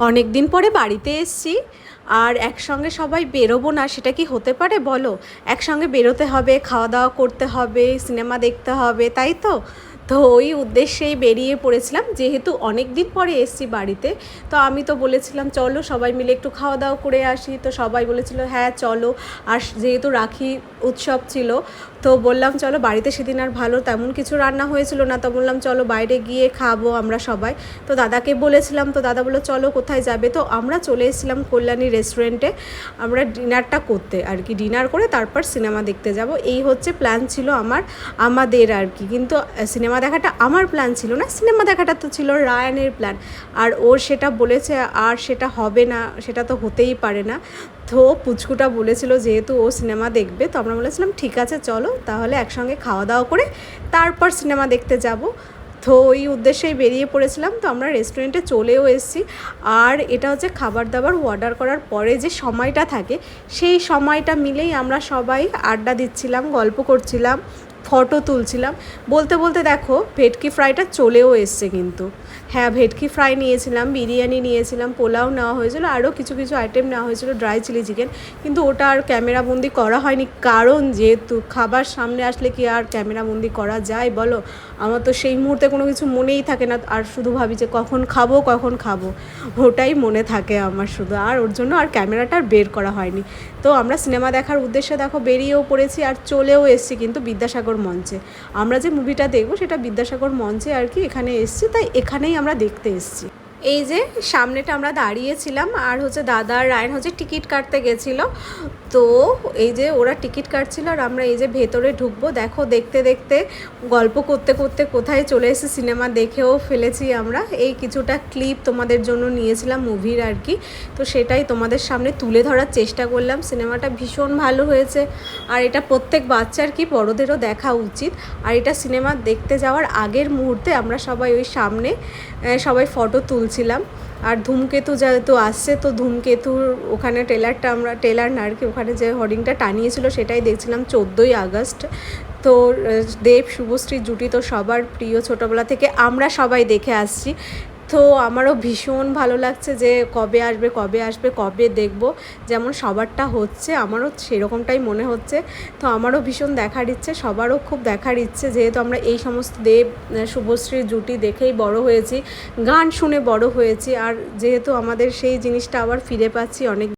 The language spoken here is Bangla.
অনেক দিন পরে বাড়িতে এসেছি আর একসঙ্গে সবাই বেরোবো না সেটা কি হতে পারে বলো। একসঙ্গে বেরোতে হবে, খাওয়া দাওয়া করতে হবে, সিনেমা দেখতে হবে, তাই তো। তো ওই উদ্দেশ্যেই বেরিয়ে পড়েছিলাম, যেহেতু অনেক দিন পরে এসেছি বাড়িতে। তো আমি তো বলেছিলাম চলো সবাই মিলে একটু খাওয়া দাওয়া করে আসি, তো সবাই বলেছিল হ্যাঁ চলো। আর যেহেতু রাখি উৎসব ছিল, তো বললাম চলো, বাড়িতে সেদিন আর ভালো তেমন কিছু রান্না হয়েছিল না, তো বললাম চলো বাইরে গিয়ে খাবো আমরা সবাই। তো দাদাকে বলেছিলাম, তো দাদা বললো চলো কোথায় যাবে। তো আমরা চলে এসেছিলাম কল্যাণী রেস্টুরেন্টে, আমরা ডিনারটা করতে আর কি, ডিনার করে তারপর সিনেমা দেখতে যাব, এই হচ্ছে প্ল্যান ছিল আমাদের আর কি। কিন্তু সিনেমা দেখাটা আমার প্ল্যান ছিল না, সিনেমা দেখাটা তো ছিল রায়ানের প্ল্যান। আর ওর সেটা বলেছে আর সেটা হবে না, সেটা তো হতেই পারে না। তো পুচকুটা বলেছিল যেহেতু ও সিনেমা দেখবে, তো আমরা বলেছিলাম ঠিক আছে চলো তাহলে একসঙ্গে খাওয়া দাওয়া করে তারপর সিনেমা দেখতে যাব। তো ওই উদ্দেশ্যেই বেরিয়ে পড়েছিলাম। তো আমরা রেস্টুরেন্টে চলেও এসেছি। আর এটা হচ্ছে খাবার দাবার অর্ডার করার পরে যে সময়টা থাকে, সেই সময়টা মিলেই আমরা সবাই আড্ডা দিচ্ছিলাম, গল্প করছিলাম, ফটো তুলছিলাম। বলতে বলতে দেখো ভেটকি ফ্রাইটা চলেও এসছে কিন্তু। হ্যাঁ, ভেটকি ফ্রাই নিয়েছিলাম, বিরিয়ানি নিয়েছিলাম, পোলাও নেওয়া হয়েছিল, আরও কিছু কিছু আইটেম নেওয়া হয়েছিল, ড্রাই চিলি চিকেন। কিন্তু ওটা আর ক্যামেরাবন্দি করা হয়নি, কারণ যেহেতু খাবার সামনে আসলে কি আর ক্যামেরাবন্দি করা যায় বলো। আমার তো সেই মুহূর্তে কোনো কিছু মনেই থাকে না, আর শুধু ভাবি যে কখন খাবো কখন খাবো, ওটাই মনে থাকে আমার শুধু। আর ওর জন্য আর ক্যামেরাটা আর বের করা হয়নি। তো আমরা সিনেমা দেখার উদ্দেশ্যে দেখো বেরিয়েও পড়েছি আর চলেও এসেছি কিন্তু বিদ্যাসাগর মঞ্চে। আমরা যে মুভিটা দেখবো সেটা বিদ্যাসাগর মঞ্চে আর কি, এখানে এসেছি, তাই এখানেই আমরা দেখতে এসেছি। এই যে সামনেটা আমরা দাঁড়িয়েছিলাম, আর হচ্ছে দাদা আর রায়ন হচ্ছে টিকিট কাটতে গেছিলো। তো এই যে ওরা টিকিট কাটছিল আর আমরা এই যে ভেতরে ঢুকবো, দেখো দেখতে দেখতে গল্প করতে করতে কোথায় চলে এসে সিনেমা দেখেও ফেলেছি আমরা। এই কিছুটা ক্লিপ তোমাদের জন্য নিয়েছিলাম মুভির আর কি, তো সেটাই তোমাদের সামনে তুলে ধরার চেষ্টা করলাম। সিনেমাটা ভীষণ ভালো হয়েছে, আর এটা প্রত্যেক বাচ্চার কি বড়দেরও দেখা উচিত। আর এটা সিনেমা দেখতে যাওয়ার আগের মুহূর্তে আমরা সবাই ওই সামনে সবাই ফটো তুলছিলাম। আর ধূমকেতু যেহেতু আসছে, তো ধূমকেতুর ওখানে টেলার না আর কি, ওখানে যে হোর্ডিংটা টানিয়েছিল সেটাই দেখছিলাম, 14ই আগস্ট। তো দেব শুভশ্রীর জুটি তো সবার প্রিয়, ছোটোবেলা থেকে আমরা সবাই দেখে আসছি। তো আমারও ভীষণ ভালো লাগছে যে কবে আসবে কবে আসবে কবে দেখব, যেমন সবারটা হচ্ছে আমারও সেরকমটাই মনে হচ্ছে। তো আমারও ভীষণ দেখার ইচ্ছে, সবারও খুব দেখার ইচ্ছে, যেহেতু আমরা এই সমস্ত দেব শুভশ্রীর জুটি দেখেই বড় হয়েছি, গান শুনে বড় হয়েছি। আর যেহেতু আমাদের সেই জিনিসটা আবার ফিরে পাচ্ছি অনেক